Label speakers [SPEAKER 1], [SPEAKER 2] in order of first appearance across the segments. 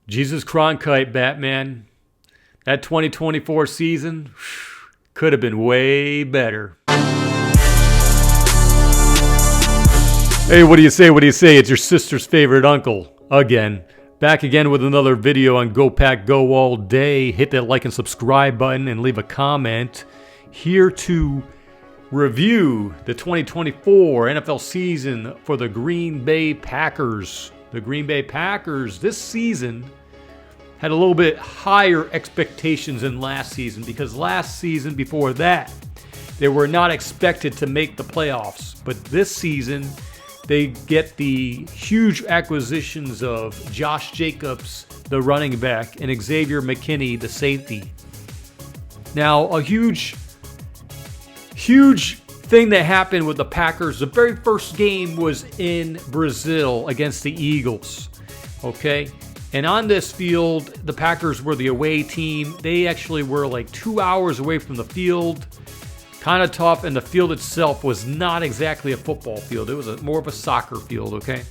[SPEAKER 1] Jesus Cronkite, Batman. That 2024 season could have been way better. Hey, what do you say? What do you say? It's your sister's favorite uncle again. Back again with another video on Go Pack Go All Day. Hit that like and subscribe button and leave a comment. Here to review the 2024 NFL season for the Green Bay Packers. The Green Bay Packers this season had a little bit higher expectations than last season because last season before that, they were not expected to make the playoffs. But this season, they get the huge acquisitions of Josh Jacobs, the running back, and Xavier McKinney, the safety. Now, a huge thing that happened with the Packers, the very first game was in Brazil against the Eagles, okay? And on this field, the Packers were the away team. They actually were like 2 hours away from the field. Kind of tough, and the field itself was not exactly a football field. It was more of a soccer field, okay?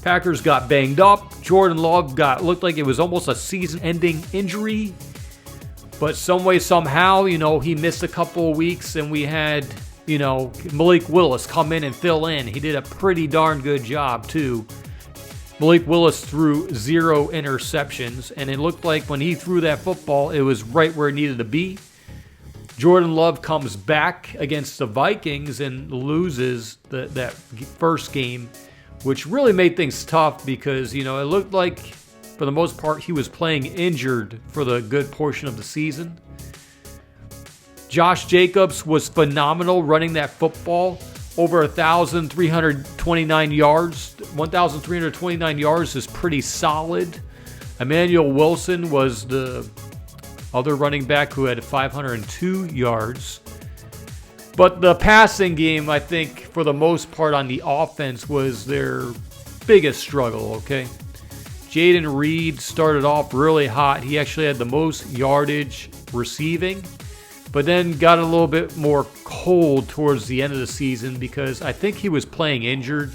[SPEAKER 1] Packers got banged up. Jordan Love looked like it was almost a season-ending injury. But some way, somehow, he missed a couple of weeks, and we had, Malik Willis come in and fill in. He did a pretty darn good job, too. Malik Willis threw 0 interceptions, and it looked like when he threw that football, it was right where it needed to be. Jordan Love comes back against the Vikings and loses that first game, which really made things tough because, it looked like, for the most part, he was playing injured for the good portion of the season. Josh Jacobs was phenomenal running that football. Over 1,329 yards. 1,329 yards is pretty solid. Emmanuel Wilson was the other running back who had 502 yards. But the passing game, I think, for the most part on the offense was their biggest struggle, okay? Jaden Reed started off really hot. He actually had the most yardage receiving, but then got a little bit more cold towards the end of the season because I think he was playing injured.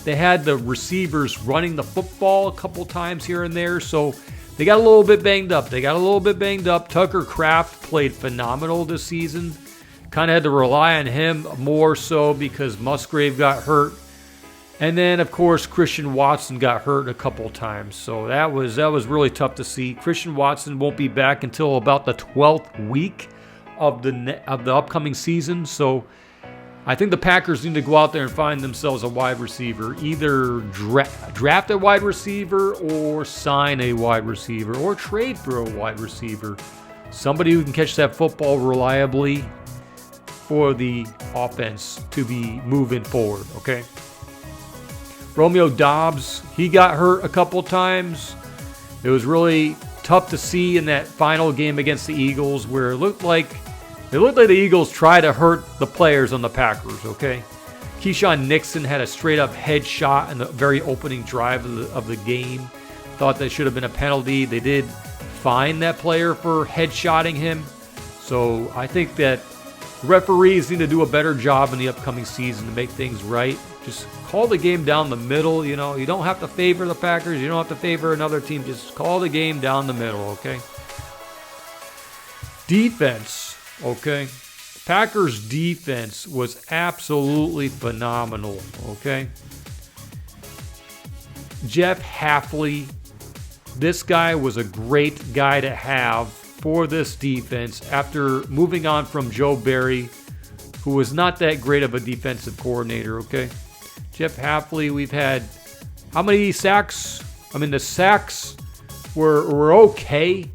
[SPEAKER 1] They had the receivers running the football a couple times here and there, so they got a little bit banged up. Tucker Kraft played phenomenal this season. Kind of had to rely on him more so because Musgrave got hurt. And then, of course, Christian Watson got hurt a couple times. So that was really tough to see. Christian Watson won't be back until about the 12th week of the upcoming season. So I think the Packers need to go out there and find themselves a wide receiver. Either draft a wide receiver or sign a wide receiver or trade for a wide receiver. Somebody who can catch that football reliably for the offense to be moving forward, okay? Romeo Doubs, he got hurt a couple times. It was really tough to see in that final game against the Eagles where it looked like the Eagles tried to hurt the players on the Packers, okay? Keyshawn Nixon had a straight-up headshot in the very opening drive of the game. Thought that should have been a penalty. They did fine that player for headshotting him. So I think that referees need to do a better job in the upcoming season to make things right. Just call the game down the middle. You don't have to favor the Packers. You don't have to favor another team. Just call the game down the middle, okay? Defense, okay? Packers defense was absolutely phenomenal, okay? Jeff Hafley, this guy was a great guy to have for this defense after moving on from Joe Barry, who was not that great of a defensive coordinator, okay? Jeff Hafley, we've had how many sacks? I mean, the sacks were okay,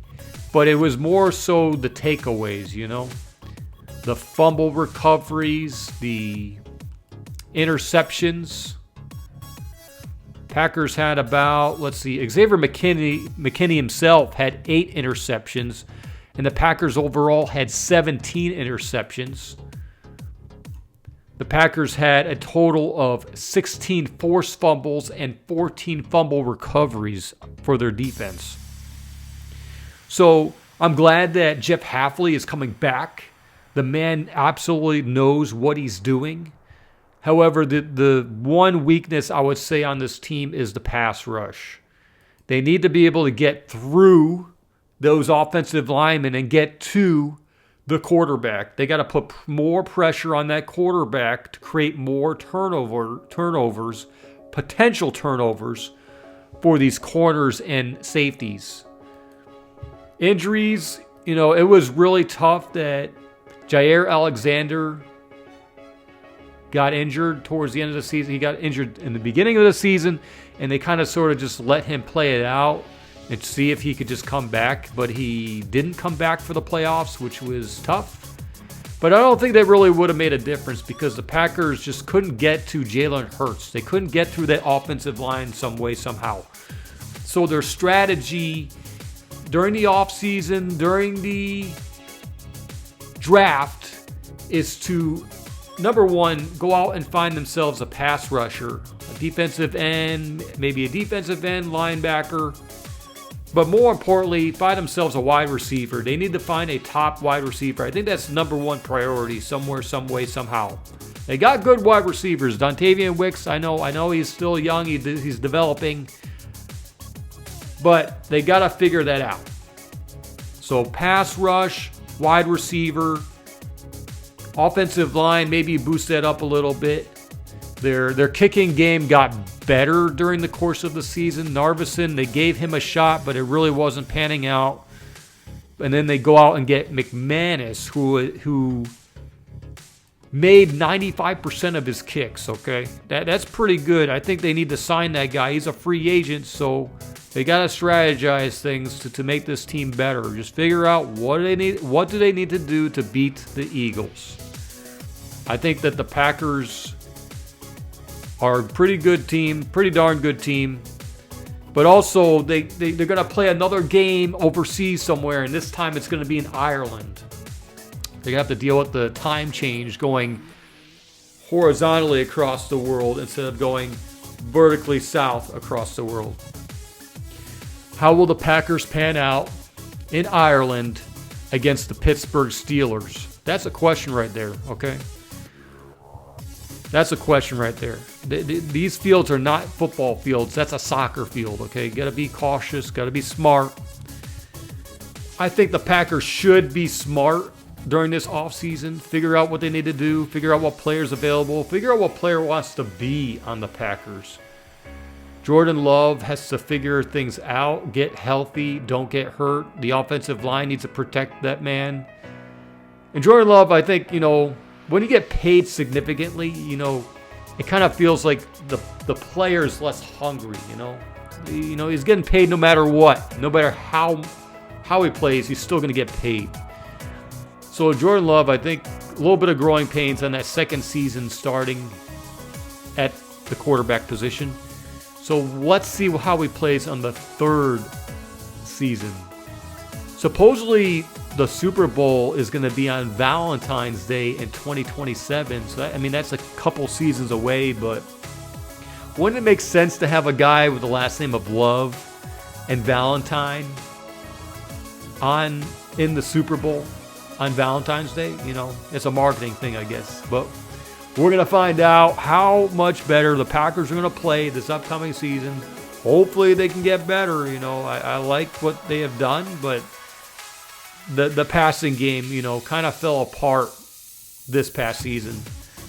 [SPEAKER 1] but it was more so the takeaways, the fumble recoveries, the interceptions. Packers had about, Xavier McKinney himself had 8 interceptions, and the Packers overall had 17 interceptions. The Packers had a total of 16 forced fumbles and 14 fumble recoveries for their defense. So I'm glad that Jeff Hafley is coming back. The man absolutely knows what he's doing. However, the one weakness I would say on this team is the pass rush. They need to be able to get through those offensive linemen and get to the quarterback. They got to put more pressure on that quarterback to create more turnovers, potential turnovers for these corners and safeties. Injuries, it was really tough that Jair Alexander got injured towards the end of the season. He got injured in the beginning of the season, and they kind of sort of just let him play it out and see if he could just come back. But he didn't come back for the playoffs, which was tough. But I don't think that really would have made a difference because the Packers just couldn't get to Jalen Hurts. They couldn't get through that offensive line some way, somehow. So their strategy during the offseason, during the draft, is to, number one, go out and find themselves a pass rusher, a defensive end, maybe a defensive end, linebacker. But more importantly, find themselves a wide receiver. They need to find a top wide receiver. I think that's number one priority somewhere, some way, somehow. They got good wide receivers. Dontavian Wicks, I know he's still young. He's developing. But they got to figure that out. So pass rush, wide receiver, offensive line, maybe boost that up a little bit. Their kicking game got better during the course of the season. Narveson, they gave him a shot, but it really wasn't panning out. And then they go out and get McManus, who made 95% of his kicks, okay? That's pretty good. I think they need to sign that guy. He's a free agent, so they got to strategize things to make this team better. Just figure out what do they need to do to beat the Eagles. I think that the Packers are a pretty good team, pretty darn good team. But also, they're going to play another game overseas somewhere, and this time it's going to be in Ireland. They have to deal with the time change going horizontally across the world instead of going vertically south across the world. How will the Packers pan out in Ireland against the Pittsburgh Steelers? That's a question right there, okay? That's a question right there. These fields are not football fields. That's a soccer field, okay? Got to be cautious, got to be smart. I think the Packers should be smart during this offseason, figure out what they need to do, figure out what player's available, figure out what player wants to be on the Packers. Jordan Love has to figure things out, get healthy, don't get hurt. The offensive line needs to protect that man. And Jordan Love, I think, when you get paid significantly, it kind of feels like the player's less hungry, he's getting paid no matter what. No matter how he plays, he's still going to get paid. So Jordan Love, I think, a little bit of growing pains on that second season starting at the quarterback position. So let's see how he plays on the third season. Supposedly, the Super Bowl is going to be on Valentine's Day in 2027. So, that's a couple seasons away, but wouldn't it make sense to have a guy with the last name of Love and Valentine in the Super Bowl on Valentine's Day? It's a marketing thing, I guess. But we're going to find out how much better the Packers are going to play this upcoming season. Hopefully they can get better. I like what they have done, but the passing game, kind of fell apart this past season.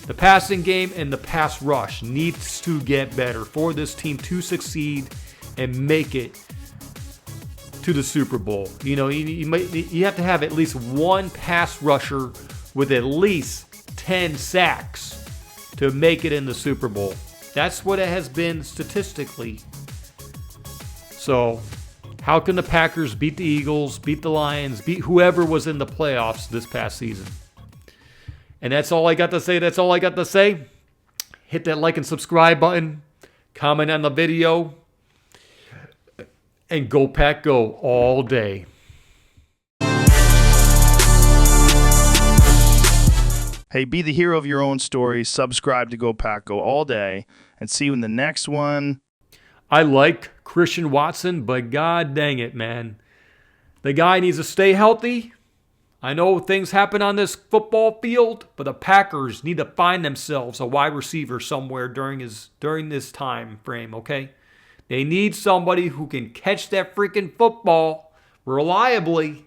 [SPEAKER 1] The passing game and the pass rush needs to get better for this team to succeed and make it to the Super Bowl. You have to have at least one pass rusher with at least 10 sacks to make it in the Super Bowl. That's what it has been statistically. So, how can the Packers beat the Eagles, beat the Lions, beat whoever was in the playoffs this past season? And that's all I got to say. Hit that like and subscribe button. Comment on the video. And go Pack Go all day.
[SPEAKER 2] Hey, be the hero of your own story. Subscribe to Go Pack Go all day. And see you in the next one.
[SPEAKER 1] I like Christian Watson, but god dang it, man. The guy needs to stay healthy. I know things happen on this football field, but the Packers need to find themselves a wide receiver somewhere during this time frame, okay? They need somebody who can catch that freaking football reliably.